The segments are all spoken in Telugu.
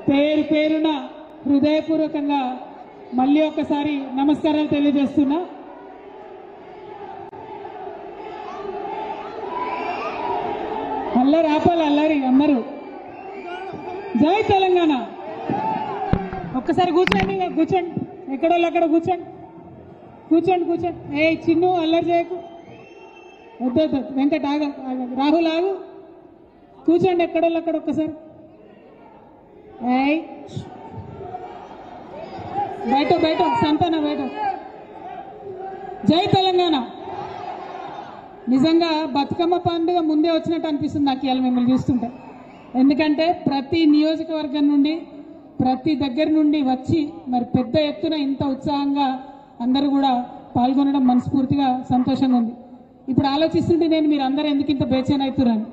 పేరు పేరున హృదయపూర్వకంగా మళ్ళీ ఒకసారి నమస్కారాలు తెలియజేస్తున్నా. అల్లరి ఆపాలి, అల్లరి అందరూ. జై తెలంగాణ. ఒక్కసారి కూర్చోండి, కూర్చోండి, ఎక్కడో అక్కడ కూర్చోండి, కూర్చోండి, కూర్చోండి. ఏ చిన్ను అల్లరి చేయకు, వద్దు, వెంకట ఆగ, రాహుల్ ఆగు, కూర్చోండి ఎక్కడో అక్కడ ఒక్కసారి. బయట బయట సంతాన బయట. జై తెలంగాణ. నిజంగా బతుకమ్మ పండుగ ముందే వచ్చినట్టు అనిపిస్తుంది నాకు ఇవాళ మిమ్మల్ని చూస్తుంటే. ఎందుకంటే ప్రతి నియోజకవర్గం నుండి ప్రతి దగ్గర నుండి వచ్చి మరి పెద్ద ఎత్తున ఇంత ఉత్సాహంగా అందరూ కూడా పాల్గొనడం మనస్ఫూర్తిగా సంతోషంగా ఉంది. ఇప్పుడు ఆలోచిస్తుంటే నేను మీరు అందరూ ఎందుకు ఇంత బేచైన్ అవుతున్నాను.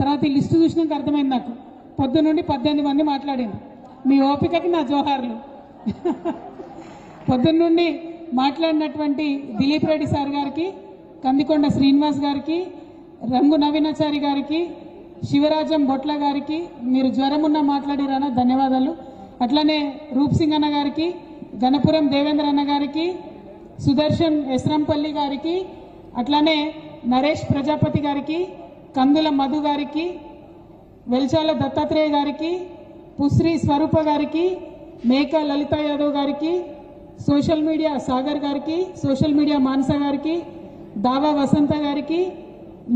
తర్వాత ఈ లిస్టు చూసినాక అర్థమైంది నాకు. పొద్దు నుండి 18 మంది మాట్లాడింది. మీ ఓపికకి నా జోహార్లు. పొద్దున్న నుండి మాట్లాడినటువంటి దిలీప్ రెడ్డి సార్ గారికి, కందికొండ శ్రీనివాస్ గారికి, రంగు నవీనాచారి గారికి, శివరాజం బొట్ల గారికి, మీరు జ్వరం ఉన్న మాట్లాడిరానా ధన్యవాదాలు. అట్లనే రూప్ సింగ్ అన్న గారికి, గణపురం దేవేంద్ర అన్న గారికి, సుదర్శన్ ఎస్రంపల్లి గారికి, అట్లనే నరేష్ ప్రజాపతి గారికి, కందుల మధు గారికి, వెల్చాల దత్తాత్రేయ గారికి, పుశ్రీ స్వరూప గారికి, మేకా లలిత యాదవ్ గారికి, సోషల్ మీడియా సాగర్ గారికి, సోషల్ మీడియా మానస గారికి, దావా వసంత గారికి,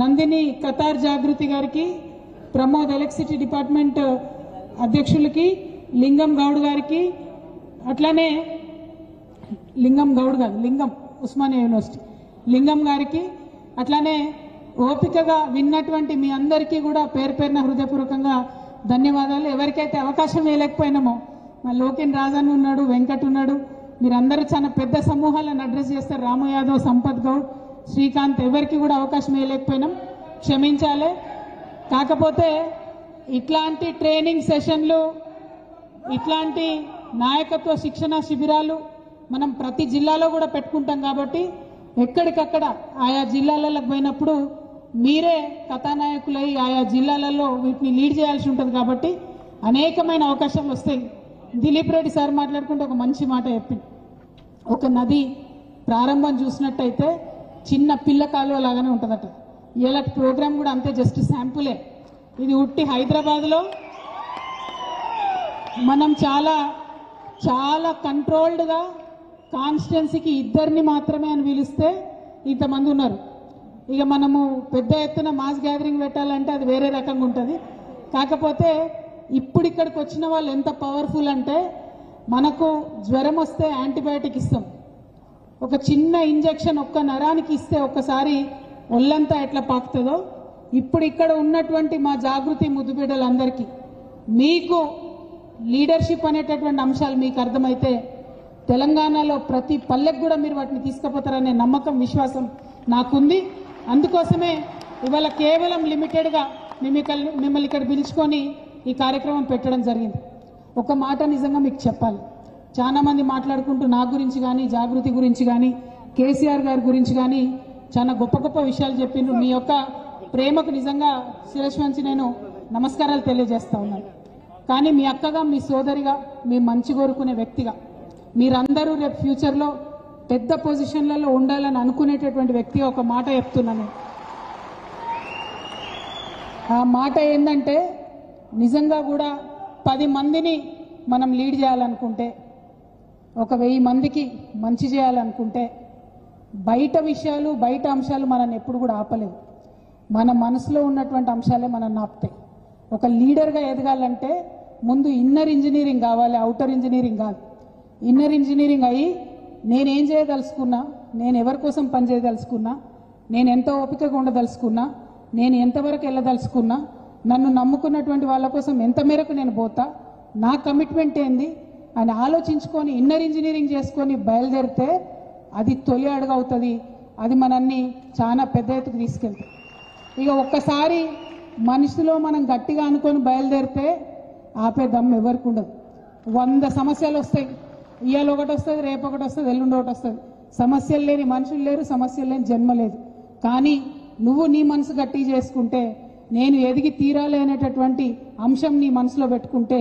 నందిని కతార్ జాగృతి గారికి, ప్రమోద్ ఎలక్ట్రిసిటీ డిపార్ట్మెంట్ అధ్యక్షులకి, లింగం గౌడ్ గారికి, అట్లనే లింగం గౌడ్ గారు, లింగం ఉస్మానియా యూనివర్సిటీ లింగం గారికి, అట్లనే ఓపికగా విన్నటువంటి మీ అందరికీ కూడా పేరు పేరున హృదయపూర్వకంగా ధన్యవాదాలు. ఎవరికైతే అవకాశం వేయలేకపోయినామో, మా లోకేన్ రాజన్ ఉన్నాడు, వెంకట్ ఉన్నాడు, మీరందరూ చాలా పెద్ద సమూహాలను అడ్రస్ చేస్తారు. రాము యాదవ్, సంపత్ గౌడ్, శ్రీకాంత్, ఎవరికి కూడా అవకాశం వేయలేకపోయినాం, క్షమించాలి. కాకపోతే ఇట్లాంటి ట్రైనింగ్ సెషన్లు, ఇట్లాంటి నాయకత్వ శిక్షణ శిబిరాలు మనం ప్రతి జిల్లాలో కూడా పెట్టుకుంటాం. కాబట్టి ఎక్కడికక్కడ ఆయా జిల్లాలకు పోయినప్పుడు మీరే కథానాయకులై ఆయా జిల్లాలలో వీటిని లీడ్ చేయాల్సి ఉంటుంది. కాబట్టి అనేకమైన అవకాశాలు వస్తాయి. దిలీప్ రెడ్డి సార్ మాట్లాడుకుంటే ఒక మంచి మాట చెప్పింది. ఒక నది ప్రారంభం చూసినట్టయితే చిన్న పిల్ల కాలువ లాగానే ఉంటుందట. ఇలాంటి ప్రోగ్రామ్ కూడా అంతే, జస్ట్ శాంపులే. ఇది ఉట్టి హైదరాబాద్లో మనం చాలా చాలా కంట్రోల్డ్గా కాన్స్టిట్యున్సీకి 2 మాత్రమే అని పిలిస్తే ఇంతమంది ఉన్నారు. ఇక మనము పెద్ద ఎత్తున మాస్ గ్యాదరింగ్ పెట్టాలంటే అది వేరే రకంగా ఉంటుంది. కాకపోతే ఇప్పుడు ఇక్కడికి వచ్చిన వాళ్ళు ఎంత పవర్ఫుల్ అంటే, మనకు జ్వరం వస్తే యాంటీబయాటిక్ ఇస్తాం, ఒక చిన్న ఇంజెక్షన్ ఒక్క నరానికి ఇస్తే ఒక్కసారి ఒళ్ళంతా ఎట్లా పాకుతుందో, ఇప్పుడు ఇక్కడ ఉన్నటువంటి మా జాగృతి ముద్దుబిడ్డలందరికీ మీకు లీడర్షిప్ అనేటటువంటి అంశాలు మీకు అర్థమైతే తెలంగాణలో ప్రతి పల్లెకు కూడా మీరు వాటిని తీసుకుపోతారనే నమ్మకం, విశ్వాసం నాకుంది. అందుకోసమే ఇవాళ కేవలం లిమిటెడ్గా మిమ్మల్ని ఇక్కడ పిలుచుకొని ఈ కార్యక్రమం పెట్టడం జరిగింది. ఒక మాట నిజంగా మీకు చెప్పాలి. చాలామంది మాట్లాడుకుంటూ నా గురించి కానీ, జాగృతి గురించి కానీ, కేసీఆర్ గారి గురించి కానీ చాలా గొప్ప గొప్ప విషయాలు చెప్పిండ్రు. మీ యొక్క ప్రేమకు నిజంగా శిరస్సు వంచి నేను నమస్కారాలు తెలియజేస్తా ఉన్నాను. కానీ మీ అక్కగా, మీ సోదరిగా, మీ మంచి కోరుకునే వ్యక్తిగా మీరందరూ రేపు ఫ్యూచర్లో పెద్ద పొజిషన్లలో ఉండాలని అనుకునేటటువంటి వ్యక్తిగా ఒక మాట చెప్తున్నాను. ఆ మాట ఏంటంటే, నిజంగా కూడా 10 మందిని మనం లీడ్ చేయాలనుకుంటే, ఒక 1000 మందికి మంచి చేయాలనుకుంటే, బయట విషయాలు, బయట అంశాలు మనల్ని ఎప్పుడు కూడా ఆపలేవు. మన మనసులో ఉన్నటువంటి అంశాలే మనల్ని ఆపుతాయి. ఒక లీడర్గా ఎదగాలంటే ముందు ఇన్నర్ ఇంజనీరింగ్ కావాలి, అవుటర్ ఇంజనీరింగ్ కాదు. ఇన్నర్ ఇంజనీరింగ్ అయ్యి నేనేం చేయదలుచుకున్నా, నేను ఎవరి కోసం పనిచేయదలుచుకున్నా, నేను ఎంత ఓపికగా ఉండదలుచుకున్నా, నేను ఎంతవరకు వెళ్ళదలుచుకున్నా, నన్ను నమ్ముకున్నటువంటి వాళ్ళ కోసం ఎంత మేరకు నేను పోతా, నా కమిట్మెంట్ ఏంది అని ఆలోచించుకొని ఇన్నర్ ఇంజనీరింగ్ చేసుకొని బయలుదేరితే అది తొలి అడుగు అవుతుంది. అది మనల్ని చాలా పెద్ద ఎత్తుకు తీసుకెళ్తుంది. ఇక ఒక్కసారి మనిషిలో మనం గట్టిగా అనుకొని బయలుదేరితే ఆపే దమ్ము ఎవరికి ఉండదు. 100 సమస్యలు వస్తాయి. ఇవాళ ఒకటి వస్తుంది, రేపు ఒకటి వస్తుంది, ఎల్లుండి ఒకటి వస్తుంది. సమస్యలు లేని మనుషులు లేరు, సమస్యలు లేని జన్మ లేదు. కానీ నువ్వు నీ మనసు గట్టి చేసుకుంటే, నేను ఎదిగి తీరాలి అనేటటువంటి అంశం నీ మనసులో పెట్టుకుంటే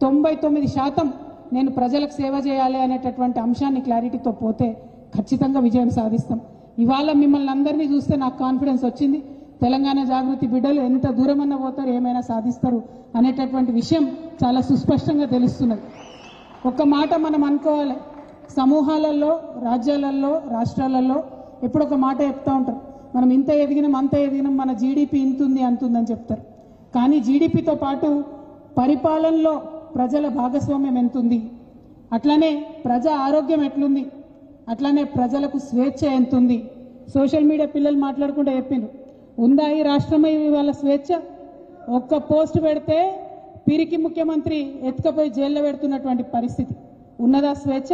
99% నేను ప్రజలకు సేవ చేయాలి అనేటటువంటి అంశాన్ని క్లారిటీతో పోతే ఖచ్చితంగా విజయం సాధిస్తాం. ఇవాళ మిమ్మల్ని అందరినీ చూస్తే నాకు కాన్ఫిడెన్స్ వచ్చింది. తెలంగాణ జాగృతి బిడ్డలు ఎంత దూరమన్నా పోతారు, ఏమైనా సాధిస్తారు అనేటటువంటి విషయం చాలా సుస్పష్టంగా తెలుస్తున్నది. ఒక్క మాట మనం అనుకోవాలి, సమూహాలలో, రాజ్యాలలో, రాష్ట్రాలలో ఎప్పుడు ఒక మాట చెప్తూ ఉంటారు, మనం ఇంత ఎదిగినాం అంత ఎదిగినాం, మన జీడిపి ఇంతుంది అంతుందని చెప్తారు. కానీ జీడిపితో పాటు పరిపాలనలో ప్రజల భాగస్వామ్యం ఎంతుంది, అట్లానే ప్రజా ఆరోగ్యం ఎట్లుంది, అట్లానే ప్రజలకు స్వేచ్ఛ ఎంతుంది. సోషల్ మీడియా పిల్లలు మాట్లాడుకుంటే చెప్పిండ్రు, ఉందా ఈ రాష్ట్రమే వాళ్ళ స్వేచ్ఛ? ఒక్క పోస్ట్ పెడితే పిరికి ముఖ్యమంత్రి ఎత్తుకపోయి జైల్లో పెడుతున్నటువంటి పరిస్థితి ఉన్నదా స్వేచ్ఛ?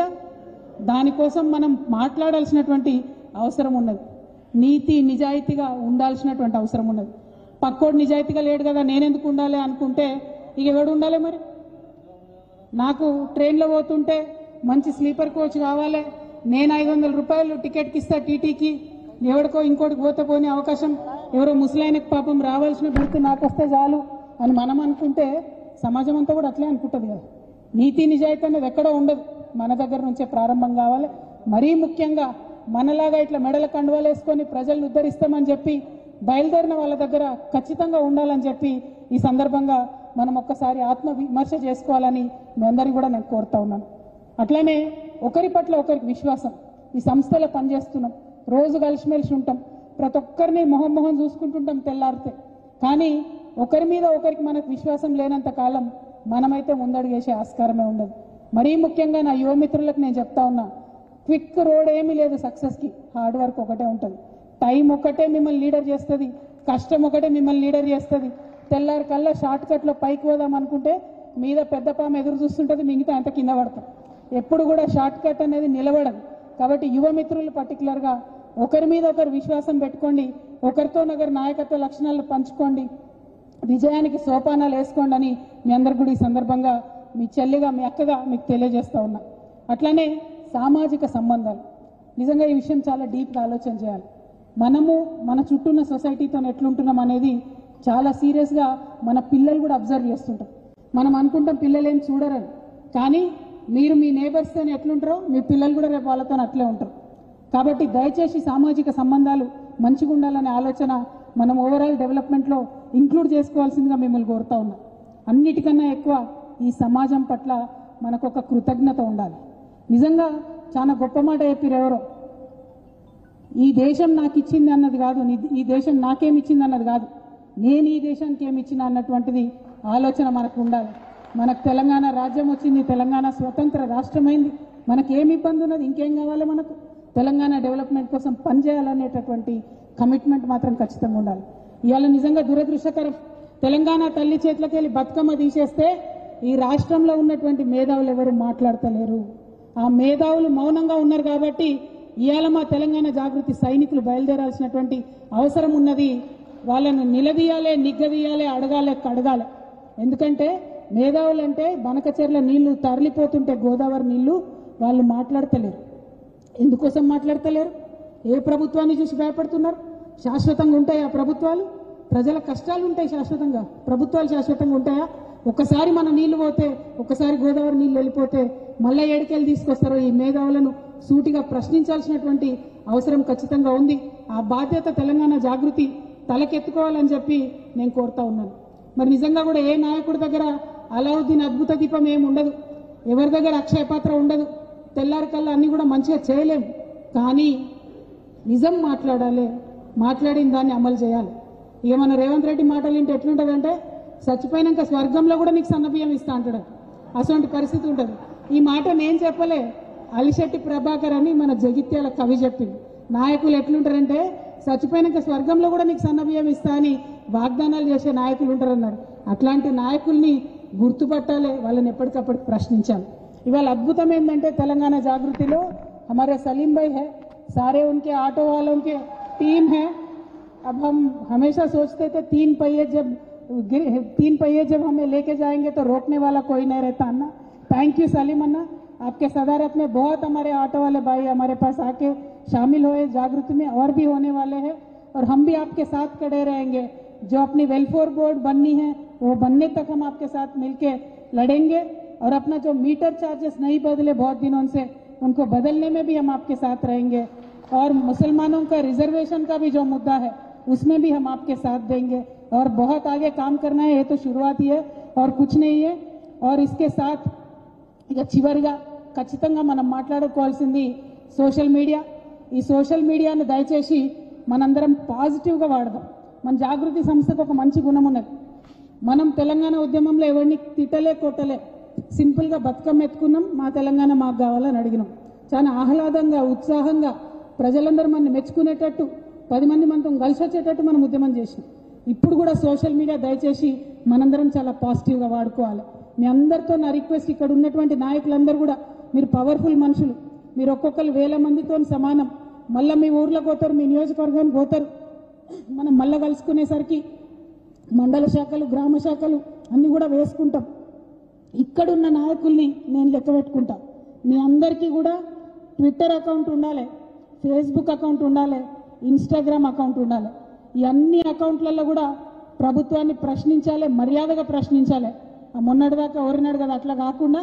దానికోసం మనం మాట్లాడాల్సినటువంటి అవసరం ఉన్నది. నీతి నిజాయితీగా ఉండాల్సినటువంటి అవసరం ఉన్నది. పక్కోడు నిజాయితీగా లేడు కదా నేనెందుకు ఉండాలి అనుకుంటే ఇక ఎవడు ఉండాలి? మరి నాకు ట్రైన్లో పోతుంటే మంచి స్లీపర్ కోచ్ కావాలి, నేను 500 రూపాయలు టికెట్కి ఇస్తా టీటీకి, ఎవడికో ఇంకోటికి పోతే పోని అవకాశం, ఎవరో ముసలాయనకు పాపం రావాల్సిన గుర్తు నాకు వస్తే చాలు అని మనం అనుకుంటే సమాజం అంతా కూడా అట్లే అనుకుంటుంది కదా. నీతి నిజాయితీ అనేది ఎక్కడో ఉండదు, మన దగ్గర నుంచే ప్రారంభం కావాలి. మరీ ముఖ్యంగా మనలాగా ఇట్లా మెడల కండువాలు వేసుకొని ప్రజలను ఉద్ధరిస్తామని చెప్పి బయలుదేరిన వాళ్ళ దగ్గర ఖచ్చితంగా ఉండాలని చెప్పి ఈ సందర్భంగా మనం ఒక్కసారి ఆత్మ విమర్శ చేసుకోవాలని మీ అందరికీ కూడా నేను కోరుతా ఉన్నాను. అట్లనే ఒకరి పట్ల ఒకరికి విశ్వాసం. ఈ సంస్థలో పనిచేస్తున్నాం, రోజు కలిసిమెలిసి ఉంటాం, ప్రతి ఒక్కరిని మొహం చూసుకుంటుంటాం తెల్లారితే. కానీ ఒకరి మీద ఒకరికి మనకు విశ్వాసం లేనంత కాలం మనమైతే ముందడుగేసే ఆస్కారమే ఉండదు. మరీ ముఖ్యంగా నా యువమిత్రులకు నేను చెప్తా ఉన్నా, క్విక్ రోడ్ ఏమీ లేదు సక్సెస్కి, హార్డ్ వర్క్ ఒకటే ఉంటుంది. టైం ఒకటే మిమ్మల్ని లీడర్ చేస్తుంది, కష్టం ఒకటే మిమ్మల్ని లీడర్ చేస్తుంది. తెల్లారి కల్లా షార్ట్ కట్లో పైకి పోదాం అనుకుంటే మీద పెద్ద పాము ఎదురు చూస్తుంటుంది, మిగతా అంత కింద పడతాం. ఎప్పుడు కూడా షార్ట్ కట్ అనేది నిలబడదు. కాబట్టి యువమిత్రులు పర్టికులర్గా ఒకరి మీద ఒకరు విశ్వాసం పెట్టుకోండి, ఒకరితో ఒకరి నాయకత్వ లక్షణాలు పంచుకోండి, విజయానికి సోపానాలు వేసుకోండి అని మీ అందరికి కూడా ఈ సందర్భంగా మీ చెల్లిగా మీ అక్కగా మీకు తెలియజేస్తూ ఉన్నా. అట్లనే సామాజిక సంబంధాలు, నిజంగా ఈ విషయం చాలా డీప్గా ఆలోచన చేయాలి. మనము మన చుట్టూ ఉన్న సొసైటీతో ఎట్లుంటున్నాం అనేది చాలా సీరియస్గా మన పిల్లలు కూడా అబ్జర్వ్ చేస్తుంటారు. మనం అనుకుంటాం పిల్లలు ఏం చూడరని, కానీ మీరు మీ నేబర్స్తో ఎట్లుంటారో మీ పిల్లలు కూడా రేపు వాళ్ళతో అట్లే ఉంటారు. కాబట్టి దయచేసి సామాజిక సంబంధాలు మంచిగా ఉండాలనే ఆలోచన మనం ఓవరాల్ డెవలప్మెంట్లో ఇంక్లూడ్ చేసుకోవాల్సిందిగా మిమ్మల్ని కోరుతా ఉన్నా. అన్నిటికన్నా ఎక్కువ ఈ సమాజం పట్ల మనకు ఒక కృతజ్ఞత ఉండాలి. నిజంగా చాలా గొప్ప మాట చెప్పారు ఎవరో, ఈ దేశం నాకు ఇచ్చింది అన్నది కాదు, ఈ దేశం నాకేమిచ్చింది అన్నది కాదు, నేను ఈ దేశానికి ఏమి ఇచ్చిన అన్నటువంటిది ఆలోచన మనకు ఉండాలి. మనకు తెలంగాణ రాజ్యం వచ్చింది, తెలంగాణ స్వతంత్ర రాష్ట్రమైంది, మనకి ఏమి ఇబ్బంది ఉన్నది, ఇంకేం కావాలి, మనకు తెలంగాణ డెవలప్మెంట్ కోసం పనిచేయాలనేటటువంటి కమిట్మెంట్ మాత్రం ఖచ్చితంగా ఉండాలి. ఇవాళ నిజంగా దురదృష్టకరం, తెలంగాణ తల్లి చేతులకు వెళ్ళి బతుకమ్మ తీసేస్తే ఈ రాష్ట్రంలో ఉన్నటువంటి మేధావులు ఎవరు మాట్లాడతలేరు. ఆ మేధావులు మౌనంగా ఉన్నారు కాబట్టి ఇవాళ మా తెలంగాణ జాగృతి సైనికులు బయలుదేరాల్సినటువంటి అవసరం ఉన్నది. వాళ్ళను నిలదీయాలి, నిగ్గదీయాలి, అడగాలి, కడగాలి. ఎందుకంటే మేధావులు అంటే బనకచెర్ల నీళ్లు తరలిపోతుంటే గోదావరి నీళ్లు వాళ్ళు మాట్లాడతలేరు. ఎందుకోసం మాట్లాడతలేరు? ఏ ప్రభుత్వాన్ని చూసి భయపడుతున్నారు? శాశ్వతంగా ఉంటాయి ఆ ప్రభుత్వాలు? ప్రజల కష్టాలు ఉంటాయి శాశ్వతంగా, ప్రభుత్వాలు శాశ్వతంగా ఉంటాయా? ఒక్కసారి మన నీళ్లు పోతే, ఒక్కసారి గోదావరి నీళ్లు వెళ్ళిపోతే మళ్ళీ ఏడికెళ్ళి తీసుకొస్తారో ఈ మేధావులను సూటిగా ప్రశ్నించాల్సినటువంటి అవసరం ఖచ్చితంగా ఉంది. ఆ బాధ్యత తెలంగాణ జాగృతి తలకెత్తుకోవాలని చెప్పి నేను కోరుతా ఉన్నాను. మరి నిజంగా కూడా ఏ నాయకుడి దగ్గర అలావుద్దీన్ అద్భుత దీపం ఏమి ఉండదు, ఎవరి దగ్గర అక్షయ పాత్ర ఉండదు, తెల్లారి కల్లా అన్నీ కూడా మంచిగా చేయలేము. కానీ నిజం మాట్లాడాలి, మాట్లాడిన దాన్ని అమలు చేయాలి. ఇక మన రేవంత్ రెడ్డి మాటలు ఏంటి ఎట్లుంటుందంటే చచ్చిపోయినాక స్వర్గంలో కూడా నీకు సన్నబియ్యం ఇస్తా అంటాడు, అటువంటి పరిస్థితి ఉంటుంది. ఈ మాట నేను చెప్పలే, అలిశెట్టి ప్రభాకర్ అని మన జగిత్యాల కవి చెప్పింది. నాయకులు ఎట్లుంటారంటే చచ్చిపోయినాక స్వర్గంలో కూడా నీకు సన్నబియ్యం ఇస్తా అని వాగ్దానాలు చేసే నాయకులు ఉంటారన్నారు. అట్లాంటి నాయకుల్ని గుర్తుపట్టాలి, వాళ్ళని ఎప్పటికప్పుడు ప్రశ్నించాలి. ఇవాళ అద్భుతం ఏంటంటే తెలంగాణ జాగృతిలో हमारे सलीम भाई है, सारे उनके ऑटो वालों के टीम है. अब हम हमेशा सोचते थे तीन पहिए जब हमें लेके जाएंगे तो रोकने वाला कोई नहीं रहता अन्ना. थैंक यू सलीम अन्ना, आपके सदारत में बहुत हमारे ऑटो वाले भाई हमारे पास आके शामिल हुए जागृति में, और भी होने वाले हैं. और हम भी आपके साथ खड़े रहेंगे. जो अपनी वेलफेयर बोर्ड बननी है वो बनने तक हम आपके साथ मिलके लड़ेंगे. और अपना जो मीटर चार्जेस नहीं बदले बहुत दिनों से उनको बदलने में भी हम आपके साथ रहेंगे। और मुसलमानों का रिजर्वेशन का भी जो मुद्दा है उसमें भी हम आपके साथ देंगे और बहुत आगे काम करना है। ये तो शुरुआत ही है और कुछ नहीं है। और इसके साथ ఇక చివరిగా ఖచ్చితంగా మనం మాట్లాడుకోవాల్సింది సోషల్ మీడియా। ఈ సోషల్ మీడియాను దయచేసి మనందరం పాజిటివ్గా వాడదాం। మన జాగృతి సంస్థకు ఒక మంచి గుణం ఉన్నది, మనం తెలంగాణ ఉద్యమంలో ఎవరిని తిట్టలే కొట్టలే, సింపుల్గా బతుకమ్మ ఎత్తుకున్నాం, మా తెలంగాణ మాకు కావాలని అడిగినాం। చాలా ఆహ్లాదంగా ఉత్సాహంగా ప్రజలందరూ మనల్ని మెచ్చుకునేటట్టు 10 మంది మనతో కలిసి వచ్చేటట్టు మనం ఉద్యమం చేసినాం। ఇప్పుడు కూడా సోషల్ మీడియా దయచేసి మనందరం చాలా పాజిటివ్గా వాడుకోవాలి। మీ అందరితో నా రిక్వెస్ట్, ఇక్కడ ఉన్నటువంటి నాయకులందరూ కూడా మీరు పవర్ఫుల్ మనుషులు, మీరు ఒక్కొక్కరు 1000 మందితో సమానం। మళ్ళీ మీ ఊర్లోకి పోతారు, మీ నియోజకవర్గానికి పోతారు, మనం మళ్ళీ కలుసుకునేసరికి మండల శాఖలు గ్రామ శాఖలు అన్నీ కూడా వేసుకుంటాం। ఇక్కడున్న నాయకుల్ని నేను లెక్క పెట్టుకుంటా। మీ అందరికీ కూడా ట్విట్టర్ అకౌంట్ ఉండాలి, ఫేస్బుక్ అకౌంట్ ఉండాలి, ఇన్స్టాగ్రామ్ అకౌంట్ ఉండాలి। ఈ అన్ని అకౌంట్లలో కూడా ప్రభుత్వాన్ని ప్రశ్నించాలి, మర్యాదగా ప్రశ్నించాలి। మొన్నటిదాకా ఎవరినాడు కదా అట్లా కాకుండా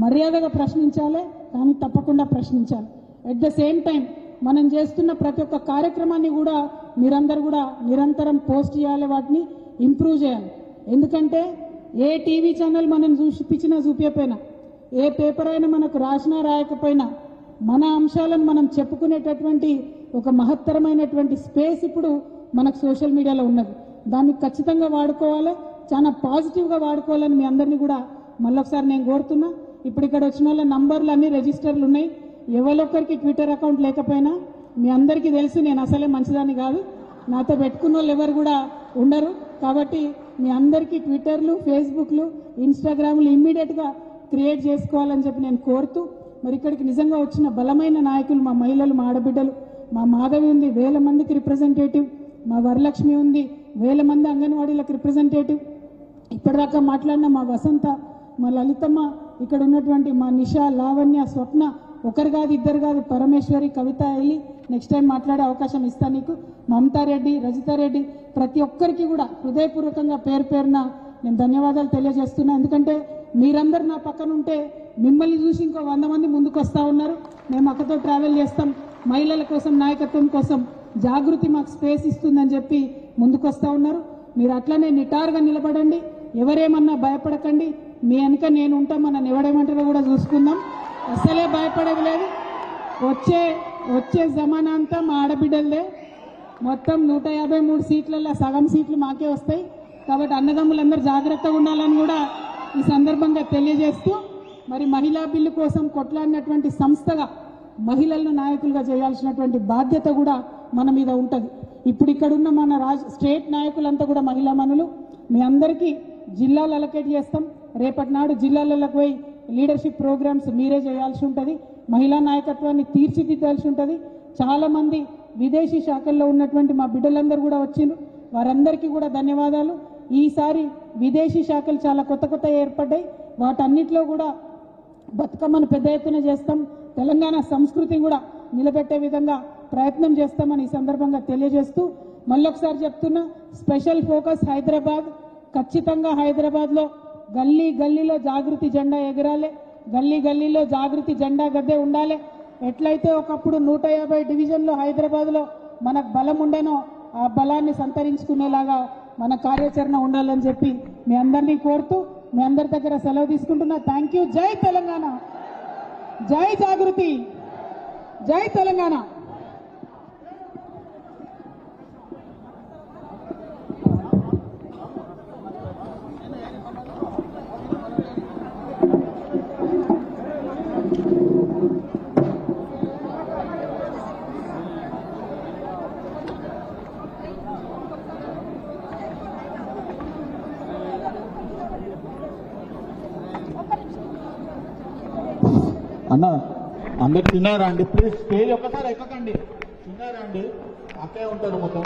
మర్యాదగా ప్రశ్నించాలి, కానీ తప్పకుండా ప్రశ్నించాలి। ఎట్ ద సేమ్ టైం మనం చేస్తున్న ప్రతి ఒక్క కార్యక్రమాన్ని కూడా మీరందరూ కూడా నిరంతరం పోస్ట్ చేయాలి, వాటిని ఇంప్రూవ్ చేయాలి। ఎందుకంటే ఏ టీవీ ఛానల్ మనం చూపించినా ఏ పేపర్ అయినా మనకు రాసినా రాయకపోయినా మన అంశాలను మనం చెప్పుకునేటటువంటి ఒక మహత్తరమైనటువంటి స్పేస్ ఇప్పుడు మనకు సోషల్ మీడియాలో ఉన్నది। దాన్ని ఖచ్చితంగా వాడుకోవాలి, చాలా పాజిటివ్గా వాడుకోవాలని మీ అందరినీ కూడా మళ్ళొకసారి నేను కోరుతున్నా। ఇప్పుడు ఇక్కడ వచ్చిన వాళ్ళ నంబర్లు అన్ని రిజిస్టర్లు ఉన్నాయి, ఎవరొక్కరికి ట్విట్టర్ అకౌంట్ లేకపోయినా మీ అందరికీ తెలుసు నేను అసలే మంచిదాన్ని కాదు, నాతో పెట్టుకున్న వాళ్ళు ఎవరు కూడా ఉండరు। కాబట్టి మీ అందరికీ ట్విట్టర్లు ఫేస్బుక్లు ఇన్స్టాగ్రామ్లు ఇమ్మీడియట్గా క్రియేట్ చేసుకోవాలని చెప్పి నేను కోరుతూ, మరి ఇక్కడికి నిజంగా వచ్చిన బలమైన నాయకులు మా మహిళలు, మా ఆడబిడ్డలు, మా మాధవి ఉంది 1000 మందికి రిప్రజెంటేటివ్, మా వరలక్ష్మి ఉంది 1000 మంది అంగన్వాడీలకు రిప్రజెంటేటివ్, ఇప్పటిదాకా మాట్లాడిన మా వసంత, మా లలితమ్మ, ఇక్కడ ఉన్నటువంటి మా నిషా, లావణ్య, స్వప్న, ఒకరు కాదు ఇద్దరు కాదు, పరమేశ్వరి, కవిత వెళ్ళి నెక్స్ట్ టైం మాట్లాడే అవకాశం ఇస్తాను నీకు, మమతారెడ్డి, రజితారెడ్డి, ప్రతి ఒక్కరికి కూడా హృదయపూర్వకంగా పేరు పేరున నేను ధన్యవాదాలు తెలియజేస్తున్నా। ఎందుకంటే మీరందరూ నా పక్కన ఉంటే మిమ్మల్ని చూసి ఇంకో 100 మంది ముందుకు వస్తూ ఉన్నారు। మేము అక్కతో ట్రావెల్ చేస్తాం, మహిళల కోసం నాయకత్వం కోసం జాగృతి మాకు స్పేస్ ఇస్తుందని చెప్పి ముందుకు వస్తూ ఉన్నారు। మీరు అట్లనే నిటారుగా నిలబడండి, ఎవరేమన్నా భయపడకండి, మీ వెనుక నేను ఉంటాం, నన్ను ఎవడేమంటారో కూడా చూసుకుందాం, అసలే భయపడేది లేదు। వచ్చే జమానా అంతా మా ఆడబిడ్డలదే, మొత్తం 153 సీట్లలో సగం సీట్లు మాకే వస్తాయి। కాబట్టి అన్నదమ్ములందరూ జాగ్రత్తగా ఉండాలని కూడా ఈ సందర్భంగా తెలియజేస్తూ, మరి మహిళా బిల్లు కోసం కొట్లాడినటువంటి సంస్థగా మహిళలను నాయకులుగా చేయాల్సినటువంటి బాధ్యత కూడా మన మీద ఉంటుంది। ఇప్పుడు ఇక్కడున్న మన స్టేట్ నాయకులంతా కూడా మహిళా మనులు, మీ అందరికీ జిల్లాలు అలొకేట్ చేస్తాం, రేపటి నాడు జిల్లాలకు పోయి లీడర్షిప్ ప్రోగ్రామ్స్ మీరే చేయాల్సి ఉంటుంది, మహిళా నాయకత్వాన్ని తీర్చిదిద్దాల్సి ఉంటుంది। చాలామంది విదేశీ శాఖల్లో ఉన్నటువంటి మా బిడ్డలందరూ కూడా వచ్చిండ్రు, వారందరికీ కూడా ధన్యవాదాలు। ఈసారి విదేశీ శాఖలు చాలా కొత్త ఏర్పడ్డాయి, వాటన్నిటిలో కూడా బతుకమ్మను పెద్ద ఎత్తున చేస్తాం, తెలంగాణ సంస్కృతిని కూడా నిలబెట్టే విధంగా ప్రయత్నం చేస్తామని ఈ సందర్భంగా తెలియజేస్తూ, మళ్ళొకసారి చెప్తున్నా, స్పెషల్ ఫోకస్ హైదరాబాద్। ఖచ్చితంగా హైదరాబాద్లో గల్లీ గల్లీలో జాగృతి జెండా ఎగరాలి, గల్లీ గల్లీలో జాగృతి జెండా గద్దె ఉండాలి। ఎట్లయితే ఒకప్పుడు 150 డివిజన్లో హైదరాబాద్లో మనకు బలం ఉండేనో ఆ బలాన్ని సంతరించుకునేలాగా మన కార్యాచరణ ఉండాలని చెప్పి మీ అందరినీ కోరుతూ మీ అందరి దగ్గర సెలవు తీసుకుంటున్నా। Thank you. జై తెలంగాణ, జై జాగృతి, జై తెలంగాణ। అన్న అందరు తిన్నారా అండి? ప్లీజ్ స్టేజ్ ఒక్కసారి ఎక్కకండి, తిన్నారా అండి? అక్కడే ఉంటారు మొత్తం।